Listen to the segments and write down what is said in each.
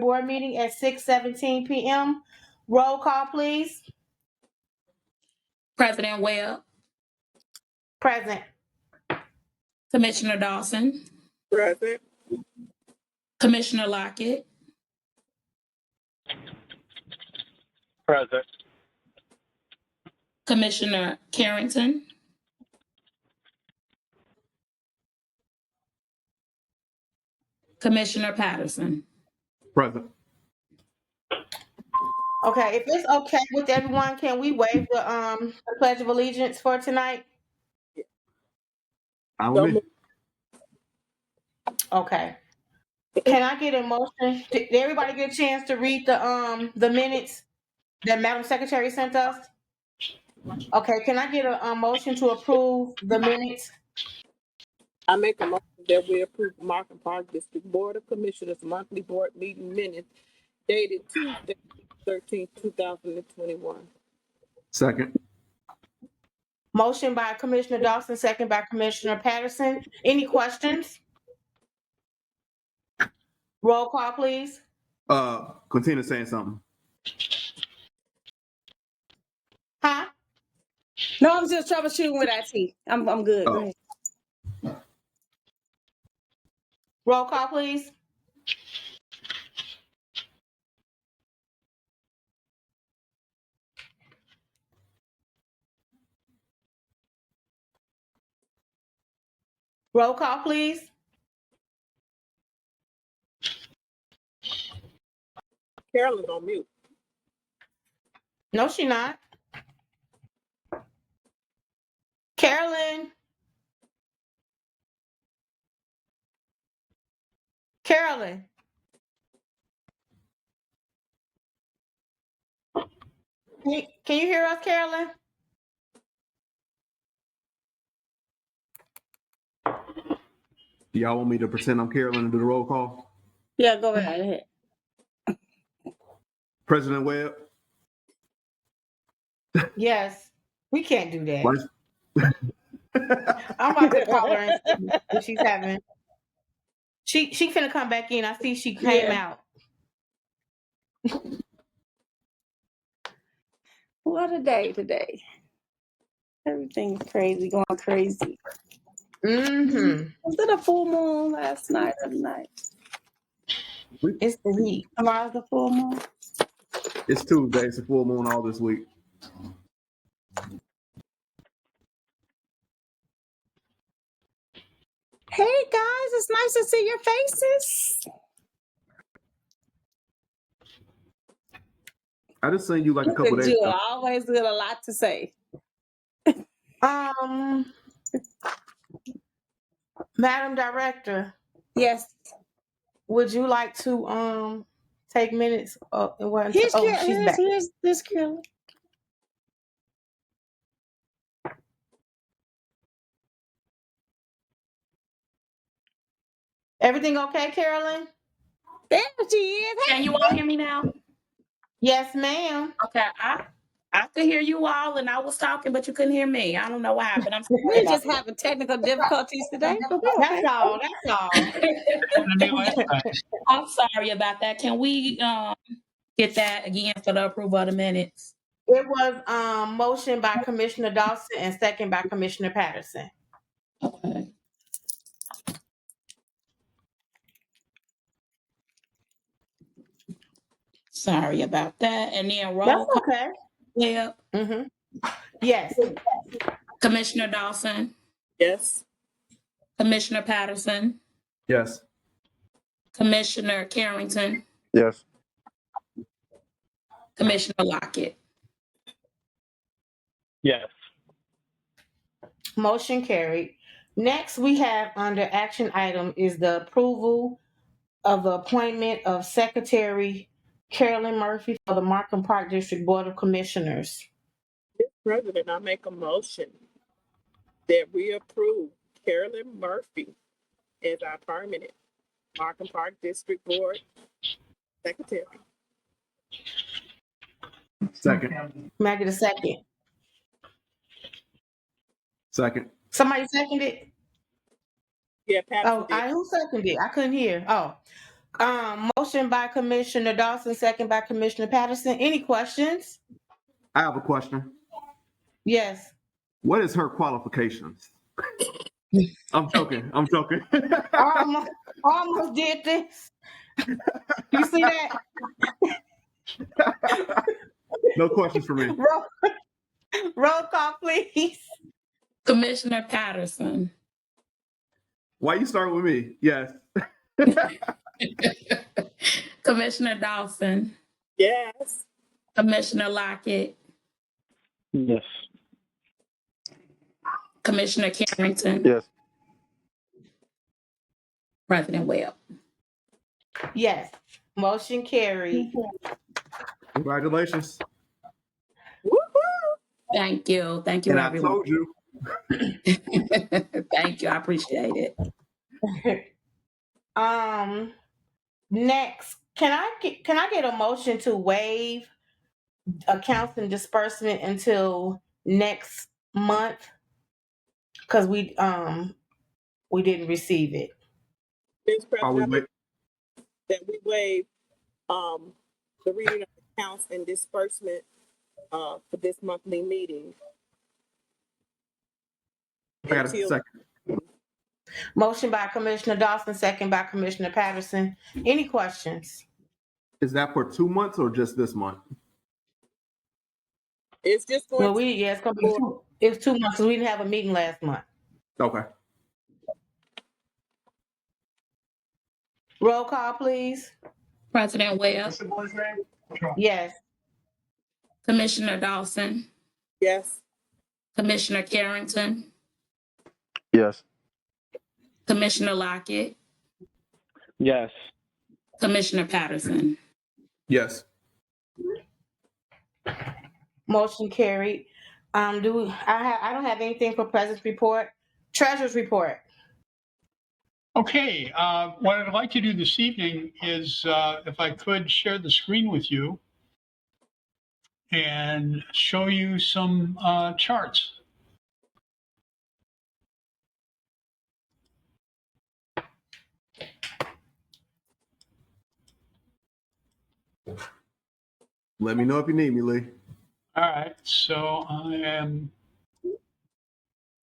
board meeting at 6:17 p.m. Roll call, please. President Webb, Present. Commissioner Dawson, Present. Commissioner Lockett, Present. Commissioner Carrington, Commissioner Patterson. Present. Okay, if it's okay with everyone, can we waive the Pledge of Allegiance for tonight? Okay. Can I get a motion? Did everybody get a chance to read the minutes that Madam Secretary sent us? Okay, can I get a motion to approve the minutes? I make a motion that we approve the Markham Park District Board of Commissioners monthly board meeting minutes dated Tuesday, 13th, 2021. Second. Motion by Commissioner Dawson, second by Commissioner Patterson. Any questions? Roll call, please. Continue saying something. Huh? No, I'm just troubleshooting with IT. I'm good. Go ahead. Roll call, please. Roll call, please. Carolyn's on mute. No, she not. Carolyn. Carolyn. Can you hear us, Carolyn? Do y'all want me to pretend I'm Carolyn and do the roll call? Yeah, go ahead. President Webb? Yes. We can't do that. Vice- I'm about to call her and see what she's having. She finna come back in. I see she came out. What a day today. Everything's crazy, going crazy. Mm-hmm. Was it a full moon last night or tonight? It's the heat. Tomorrow's the full moon. It's Tuesday. It's a full moon all this week. Hey guys, it's nice to see your faces. I just seen you like a Look couple at days you, ago. always got a lot to say. Madam Director, Yes. would you like to take minutes? Here's She's back. here's this Carolyn. Everything okay, Carolyn? There she is. Can you all hear me now? Yes, ma'am. Okay, I could hear you all, and I was talking, but you couldn't hear me. I don't know what happened. I'm sorry. We're just having technical difficulties today. That's all. That's all. I'm sorry about that. Can we get that again for the approval of the minutes? It was motion by Commissioner Dawson and second by Commissioner Patterson. Okay. Sorry about that. And then roll That's call. okay. Yeah. Mm-hmm. Yes. Commissioner Dawson, Yes. Commissioner Patterson, Yes. Commissioner Carrington, Yes. Commissioner Lockett. Yes. Motion carried. Next, we have under action item is the approval of the appointment of Secretary Carolyn Murphy for the Markham Park District Board of Commissioners. President, I make a motion that we approve Carolyn Murphy as our permanent Markham Park District Board Secretary. Second. May I get a second? Second. Somebody seconded? Yeah, Patterson Oh, who seconded? I couldn't hear. Oh, Motion by Commissioner Dawson, second by Commissioner Patterson. Any questions? I have a question. Yes. What is her qualifications? I'm joking. I'm joking. Almost did this. You see that? No questions for me. Roll call, please. Commissioner Patterson. Why you start with me? Yes. Commissioner Dawson. Yes. Commissioner Lockett. Yes. Commissioner Carrington. Yes. President Webb. Yes. Motion carried. Congratulations. Woo-hoo. Thank you. Thank you, And I everyone. told you. Thank you. I appreciate it. Next, can I get a motion to waive accounts and disbursement until next month? Because we didn't receive it. Mr. Are we President, that we waive the reading of accounts and disbursement for this monthly meeting. I got a Until- second. Motion by Commissioner Dawson, second by Commissioner Patterson. Any questions? Is that for 2 months or just this month? It's just going Well, it's gonna be it's 2 months. We didn't have a meeting last month. Okay. Roll call, please. President Webb. Yes. Commissioner Dawson. yes. Commissioner Carrington. Yes. Commissioner Lockett. Yes. Commissioner Patterson. Yes. Motion carried. I don't have anything for President's report. Treasurer's report. Okay, what I'd like to do this evening is, if I could, share the screen with you and show you some charts. Let me know if you need me, Lee. All right, so I am.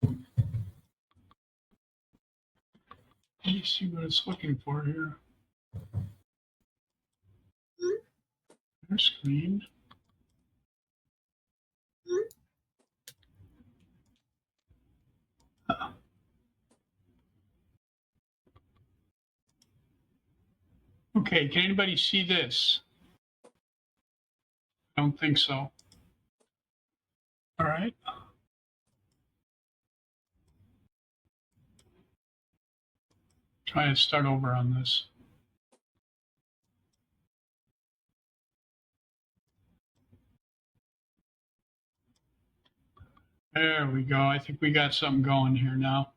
Let me see what it's looking for here. There's screen. Okay, can anybody see this? I don't think so. All right. Try to start over on this. There we go. I think we got something going here now.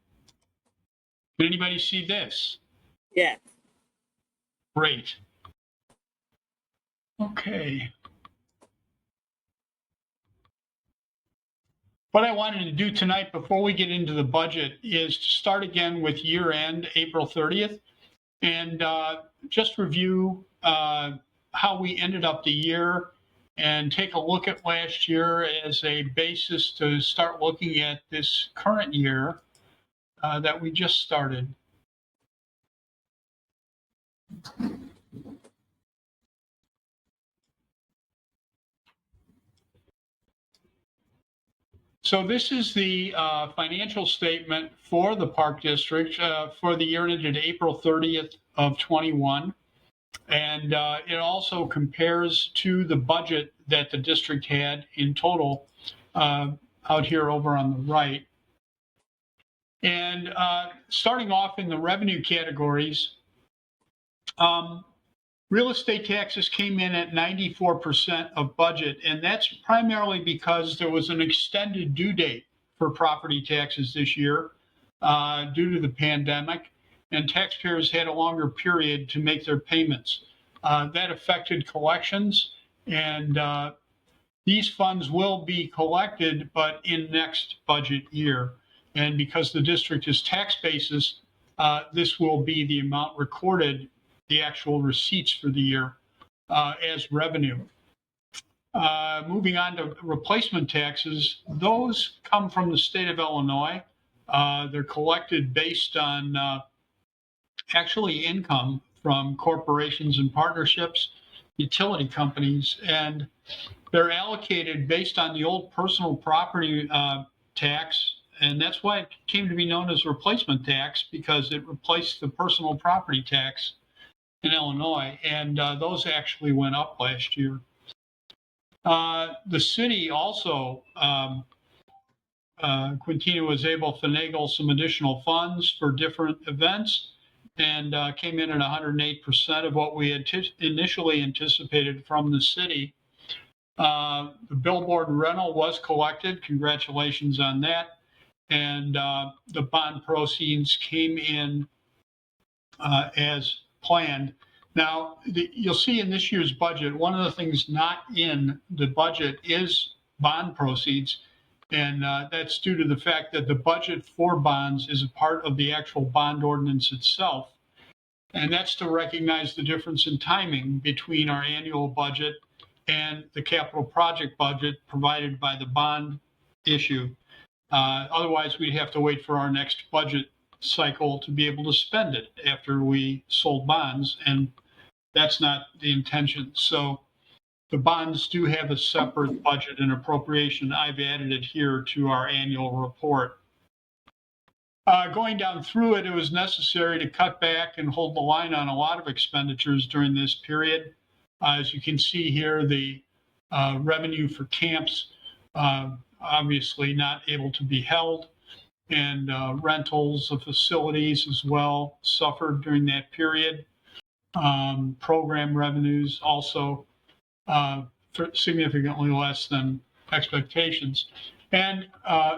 Can anybody see this? Yes. Great. Okay. What I wanted to do tonight before we get into the budget is to start again with year end, April 30th, and just review how we ended up the year and take a look at last year as a basis to start looking at this current year that we just started. So this is the financial statement for the Park District for the year ended April 30th of 21. And it also compares to the budget that the district had in total out here over on the right. And starting off in the revenue categories, real estate taxes came in at 94% of budget, and that's primarily because there was an extended due date for property taxes this year due to the pandemic, and taxpayers had a longer period to make their payments. That affected collections, and these funds will be collected, but in next budget year. And because the district is tax basis, this will be the amount recorded the actual receipts for the year as revenue. Moving on to replacement taxes, those come from the state of Illinois. They're collected based on actually income from corporations and partnerships, utility companies, and they're allocated based on the old personal property tax. And that's why it came to be known as replacement tax, because it replaced the personal property tax in Illinois. And those actually went up last year. The city also, Quintina was able to finagle some additional funds for different events and came in at 108% of what we had initially anticipated from the city. The billboard rental was collected. Congratulations on that. And the bond proceeds came in as planned. Now, you'll see in this year's budget, one of the things not in the budget is bond proceeds. And that's due to the fact that the budget for bonds is a part of the actual bond ordinance itself. And that's to recognize the difference in timing between our annual budget and the capital project budget provided by the bond issue. Otherwise, we'd have to wait for our next budget cycle to be able to spend it after we sold bonds, and that's not the intention. So the bonds do have a separate budget and appropriation. I've added it here to our annual report. Going down through it, it was necessary to cut back and hold the line on a lot of expenditures during this period. As you can see here, the revenue for camps obviously not able to be held, and rentals of facilities as well suffered during that period. Program revenues also significantly less than expectations, and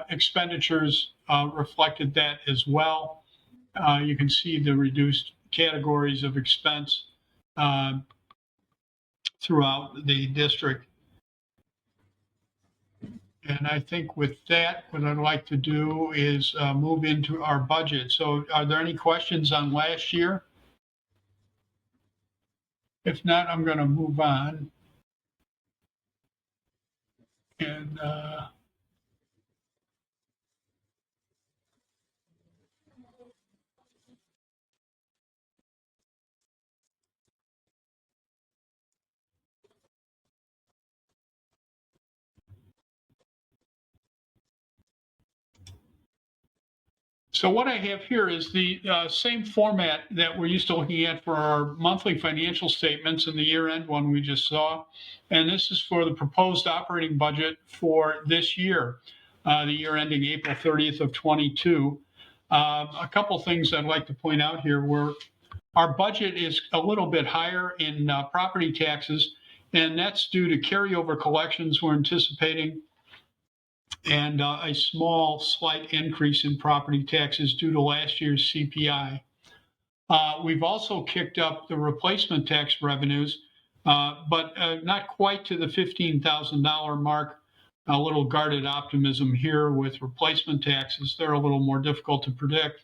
expenditures reflected that as well. You can see the reduced categories of expense throughout the district. And I think with that, what I'd like to do is move into our budget. So are there any questions on last year? If not, I'm going to move on. And so what I have here is the same format that we're used to looking at for our monthly financial statements and the year-end one we just saw. And this is for the proposed operating budget for this year, the year ending April 30th of 22. A couple things I'd like to point out here were our budget is a little bit higher in property taxes, and that's due to carryover collections we're anticipating, and a small slight increase in property taxes due to last year's CPI. We've also kicked up the replacement tax revenues, but not quite to the $15,000 mark. A little guarded optimism here with replacement taxes. They're a little more difficult to predict.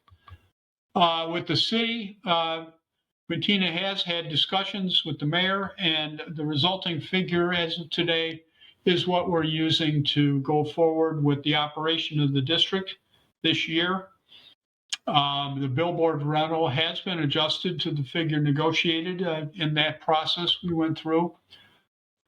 With the city, Quintina has had discussions with the mayor, and the resulting figure as of today is what we're using to go forward with the operation of the district this year. The billboard rental has been adjusted to the figure negotiated in that process we went through.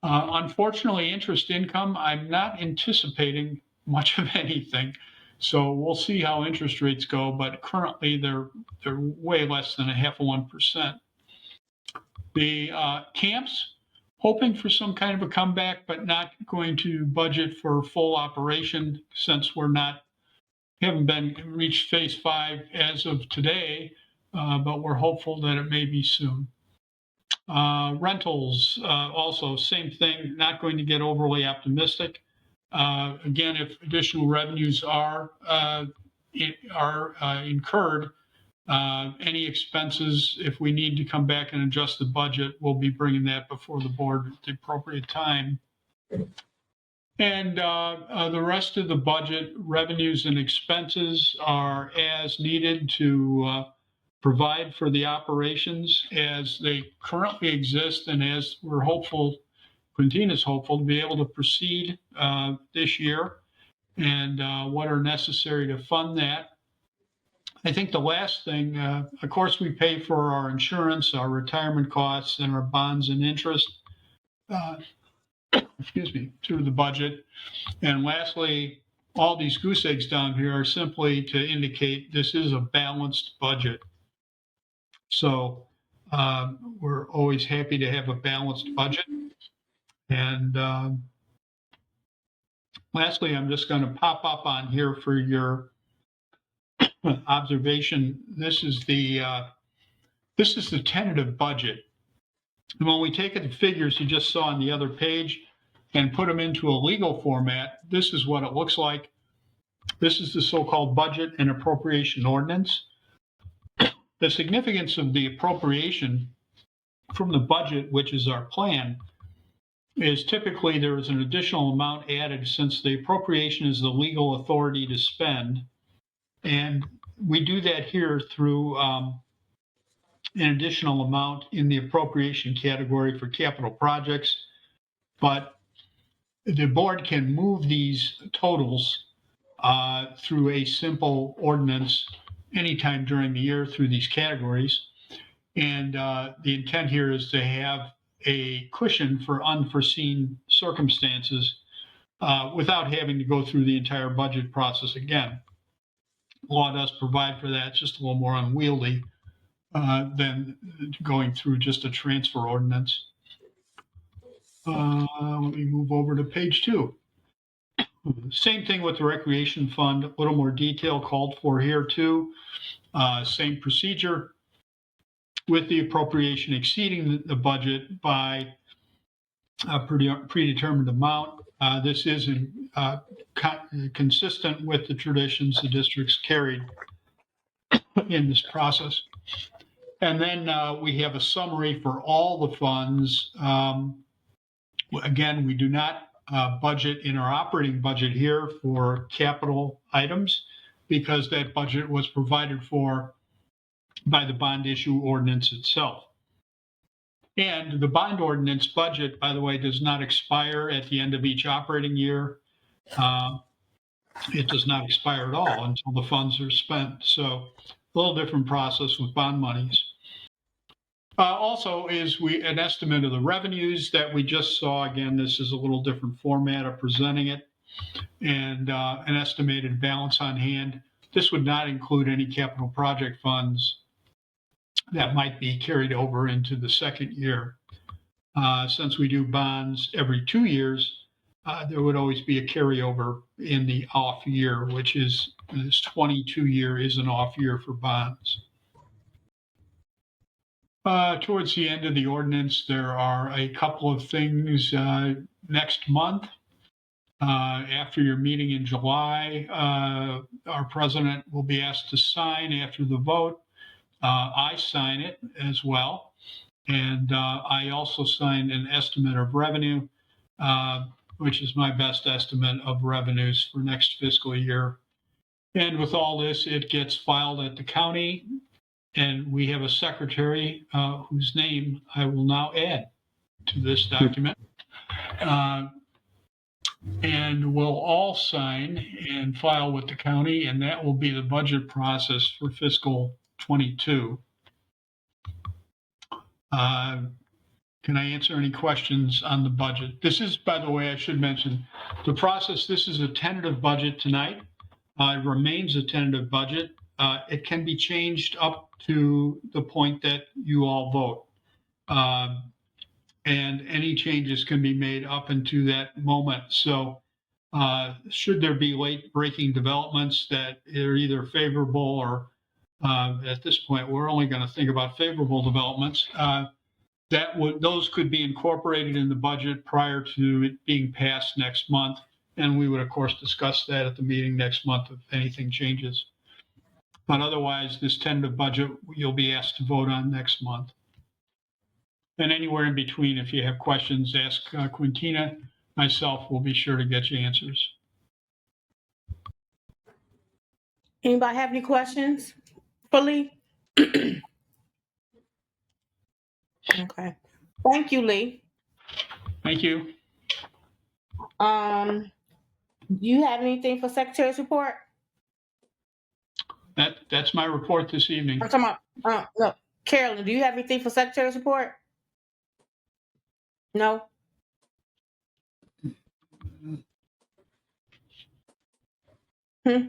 Unfortunately, interest income, I'm not anticipating much of anything. So we'll see how interest rates go, but currently they're way less than 0.5%. The camps, hoping for some kind of a comeback, but not going to budget for full operation since haven't been reached phase 5 as of today, but we're hopeful that it may be soon. Rentals, also same thing, not going to get overly optimistic. Again, if additional revenues are incurred, any expenses, if we need to come back and adjust the budget, we'll be bringing that before the board at the appropriate time. And the rest of the budget, revenues and expenses, are as needed to provide for the operations as they currently exist, and as we're hopeful, Quintina's hopeful, to be able to proceed this year, and what are necessary to fund that. I think the last thing, of course, we pay for our insurance, our retirement costs, and our bonds and interest, through the budget. And lastly, all these goose eggs down here are simply to indicate this is a balanced budget. So we're always happy to have a balanced budget. And lastly, I'm just going to pop up on here for your observation. This is the tentative budget. And when we take the figures you just saw on the other page and put them into a legal format, this is what it looks like. This is the so-called budget and appropriation ordinance. The significance of the appropriation from the budget, which is our plan, is typically there is an additional amount added since the appropriation is the legal authority to spend. And we do that here through an additional amount in the appropriation category for capital projects. But the board can move these totals through a simple ordinance anytime during the year through these categories. And the intent here is to have a cushion for unforeseen circumstances without having to go through the entire budget process again. Law does provide for that. It's just a little more unwieldy than going through just a transfer ordinance. Let me move over to page 2. Same thing with the recreation fund, a little more detail called for here too. Same procedure with the appropriation exceeding the budget by a predetermined amount. This is consistent with the traditions the districts carried in this process. And then we have a summary for all the funds. Again, we do not budget in our operating budget here for capital items because that budget was provided for by the bond issue ordinance itself. And the bond ordinance budget, by the way, does not expire at the end of each operating year. It does not expire at all until the funds are spent. So a little different process with bond monies. Also is an estimate of the revenues that we just saw. Again, this is a little different format of presenting it, and an estimated balance on hand. This would not include any capital project funds that might be carried over into the second year. Since we do bonds every 2 years, there would always be a carryover in the off year, which is this 22 year is an off year for bonds. Towards the end of the ordinance, there are a couple of things next month. After your meeting in July, our president will be asked to sign after the vote. I sign it as well. And I also signed an estimate of revenue, which is my best estimate of revenues for next fiscal year. And with all this, it gets filed at the county. And we have a secretary whose name I will now add to this document. And we'll all sign and file with the county, and that will be the budget process for fiscal 22. Can I answer any questions on the budget? This is, by the way, I should mention, the process, this is a tentative budget tonight. It remains a tentative budget. It can be changed up to the point that you all vote. And any changes can be made up into that moment. So should there be late breaking developments that are either favorable or at this point, we're only going to think about favorable developments, those could be incorporated in the budget prior to it being passed next month. And we would, of course, discuss that at the meeting next month if anything changes. But otherwise, this tentative budget you'll be asked to vote on next month. And anywhere in between, if you have questions, ask Quintina. Myself will be sure to get you answers. Anybody have any questions for Lee? Okay. Thank you, Lee. Thank you. Do you have anything for Secretary's report? That's my report this evening. I'm talking about, no. Carolyn, do you have anything for Secretary's report? No? Hmm?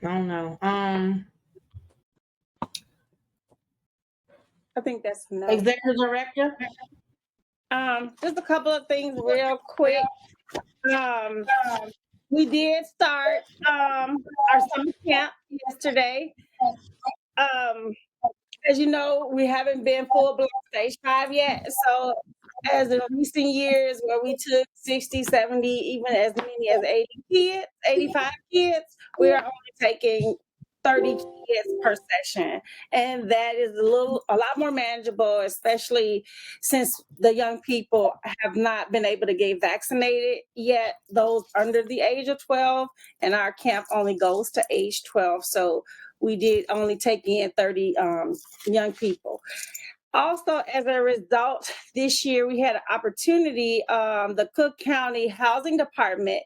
I don't know. I think that's no. Executive Director? Just a couple of things real quick. We did start our summer camp yesterday. As you know, we haven't been full blown stage 5 yet. So as in recent years where we took 60, 70, even as many as 80 kids, 85 kids, we are only taking 30 kids per session. And that is a lot more manageable, especially since the young people have not been able to get vaccinated yet, those under the age of 12, and our camp only goes to age 12. So we did only take in 30 young people. Also, as a result, this year we had an opportunity, the Cook County Housing Department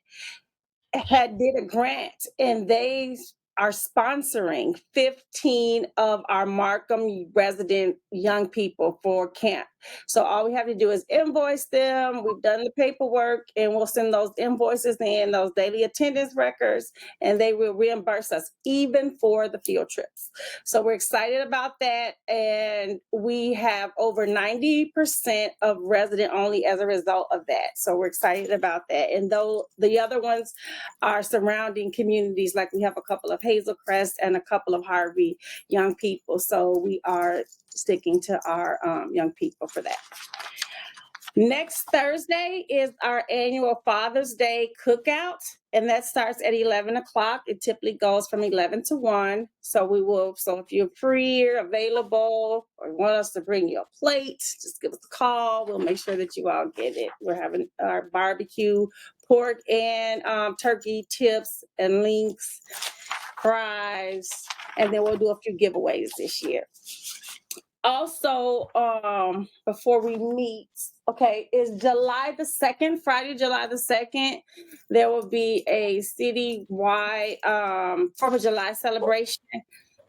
did a grant, and they are sponsoring 15 of our Markham resident young people for camp. So all we have to do is invoice them. We've done the paperwork, and we'll send those invoices in, those daily attendance records, and they will reimburse us even for the field trips. So we're excited about that, and we have over 90% of resident only as a result of that. So we're excited about that. And though the other ones are surrounding communities, like we have a couple of Hazelcrest and a couple of Harvey young people. So we are sticking to our young people for that. Next Thursday is our annual Father's Day cookout, and that starts at 11 o'clock. It typically goes from 11 to 1. So if you're free or available or want us to bring you a plate, just give us a call. We'll make sure that you all get it. We're having our barbecue, pork and turkey tips and links, fries, and then we'll do a few giveaways this year. Also, before we meet, is July the 2nd, Friday, July the 2nd, there will be a citywide 4th of July celebration.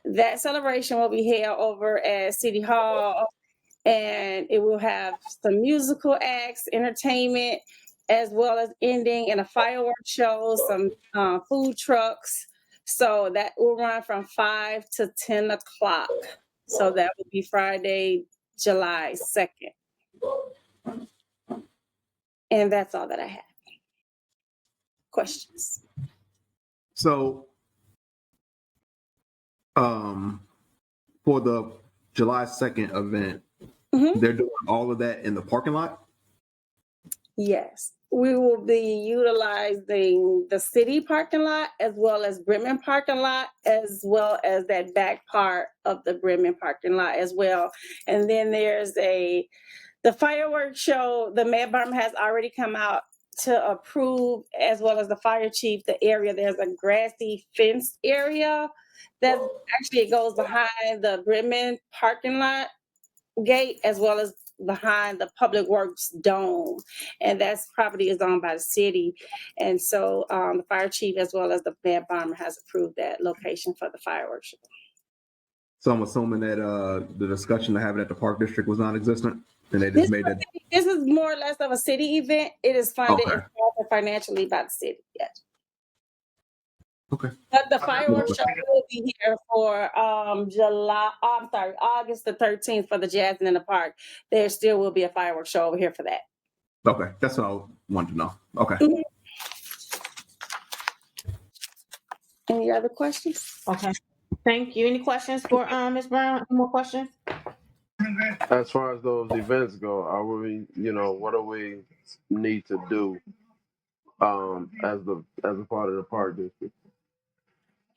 That celebration will be held over at City Hall, and it will have some musical acts, entertainment, as well as ending in a fireworks show, some food trucks. So that will run from 5 to 10 o'clock. So that would be Friday, July 2nd. And that's all that I have. Questions? So, for the July 2nd event, they're doing all of that in the parking lot? Yes. We will be utilizing the city parking lot as well as Bremen parking lot, as well as that back part of the Bremen parking lot as well. And then there's the fireworks show. The Mayor Barham has already come out to approve, as well as the fire chief, the area. There's a grassy fence area that actually it goes behind the Bremen parking lot gate, as well as behind the Public Works Dome, and that's property is owned by the city. And so the fire chief, as well as the Mayor Barham, has approved that location for the fireworks show. So I'm assuming that the discussion to have it at the park district was non-existent, and they just made that. This is more or less of a city event. It is funded and sponsored financially by the city. Yes. Okay. But the fireworks show will be here for August the 13th for the Jasmine in the Park. There still will be a fireworks show over here for that. Okay, that's what I wanted to know. Okay. Mm-hmm. Any other questions? Okay. Thank you. Any questions for Ms. Brown? Any more questions? As far as those events go, what do we need to do as a part of the park district?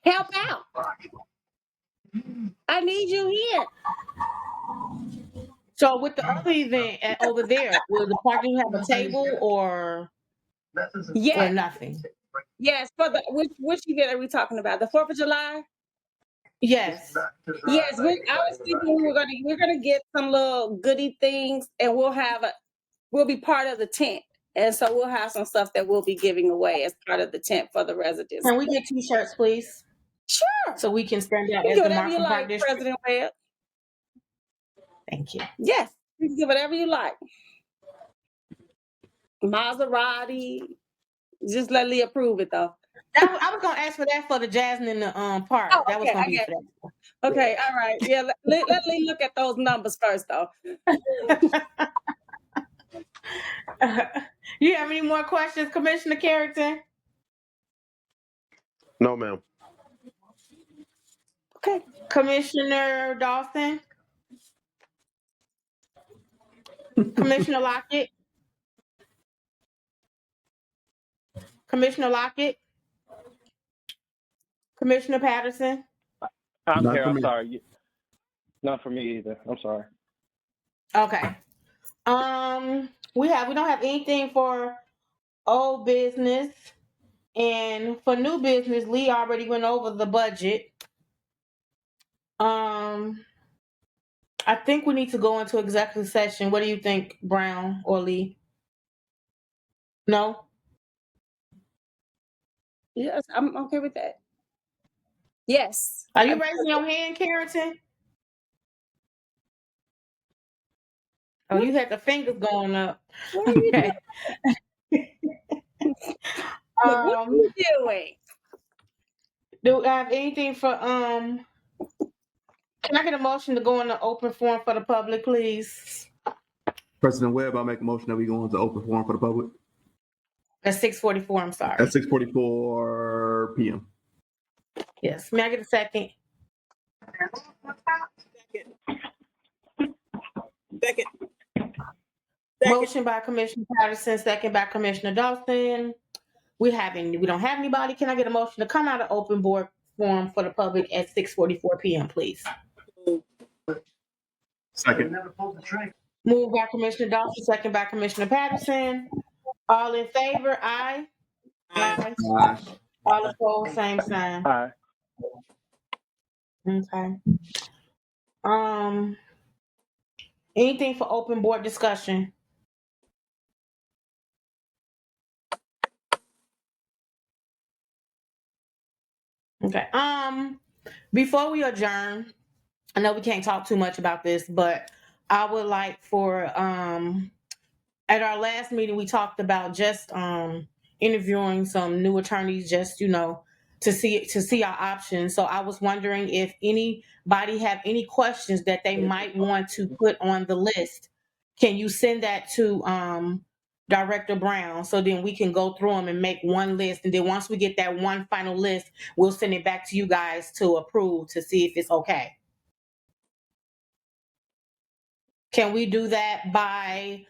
Help out. I need you here. So with the other event over there, will the parking have a table or Yeah. nothing? Yes, for the which event are we talking about? The 4th of July? Yes. Yes, I was thinking we're gonna get some little goodie things, and we'll be part of the tent, and so we'll have some stuff that we'll be giving away as part of the tent for the residents. Can we get T-shirts, please? Sure. So we can stand out You as can do the whatever you Markham Park like, District. President Webb. Thank you. Yes, you can do whatever you like. Maserati. Just let Lee approve it though. I was gonna ask for that for the Jasmine in the park. Oh, That was okay, gonna I be get for that. Okay, all right. Yeah, let Lee look at those numbers first though. You have any more questions, Commissioner Carrington? No, ma'am. Okay. Commissioner Dawson? Commissioner Lockett? Commissioner Lockett? Commissioner Patterson? I'm Not here. for I'm me. sorry. Not for me either. I'm sorry. Okay. We don't have anything for old business, and for new business, Lee already went over the budget. I think we need to go into executive session. What do you think, Brown or Lee? No? Yes, I'm okay with that. Yes. Are you raising your hand, Carrington? Oh, you had the fingers going up. What are you doing? Okay. Look, what are you doing? Do I have anything for can I get a motion to go into open forum for the public, please? President Webb, I make a motion that we go into open forum for the public At 6:44, I'm sorry. at 6:44 p.m. Yes. May I get a second? Second. Motion by Commissioner Patterson, second by Commissioner Dawson. We don't have anybody. Can I get a motion to come out of open board forum for the public at 6:44 p.m., please? Second. Moved by Commissioner Dawson, second by Commissioner Patterson. All in favor, aye. Aye. All opposed, same sign. Hi. Okay. Anything for open board discussion? Okay. Before we adjourn, I know we can't talk too much about this, but I would like for at our last meeting we talked about just interviewing some new attorneys, just to see our options. So I was wondering if anybody have any questions that they might want to put on the list. Can you send that to Director Brown, so then we can go through them and make one list, and then once we get that one final list, we'll send it back to you guys to approve to see if it's okay. Can we do that by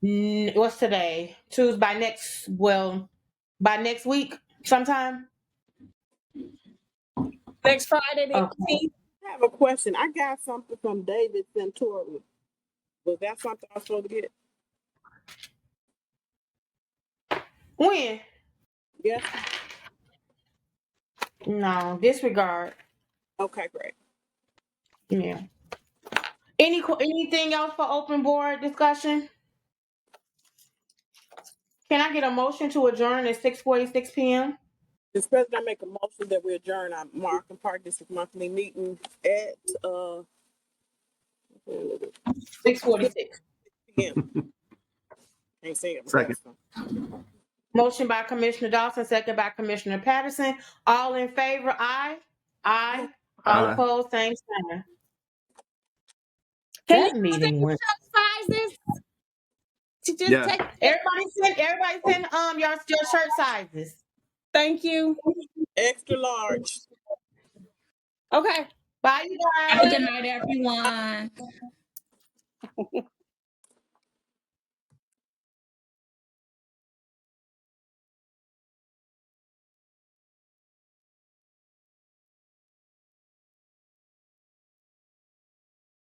what's today? Tuesday, by next week sometime? Next Friday, the Okay. 18th. I have a question. I got something from David Centuri. Was that something I was supposed to get? When? Yes. No, disregard. Okay, great. Yeah. Anything else for open board discussion? Can I get a motion to adjourn at 6:46 p.m.? Mr. President, I make a motion that we adjourn our Markham Park District monthly meeting at 6:46. p.m. Can't say it. Second. Motion by Commissioner Dawson, second by Commissioner Patterson. All in favor, aye. Aye. All Aye. opposed, same sign. Can That you meeting went. sizes? To just Yeah. take. Everybody send your shirt sizes. Thank you. Extra large. Okay. Bye, you Have a guys. good night, everyone.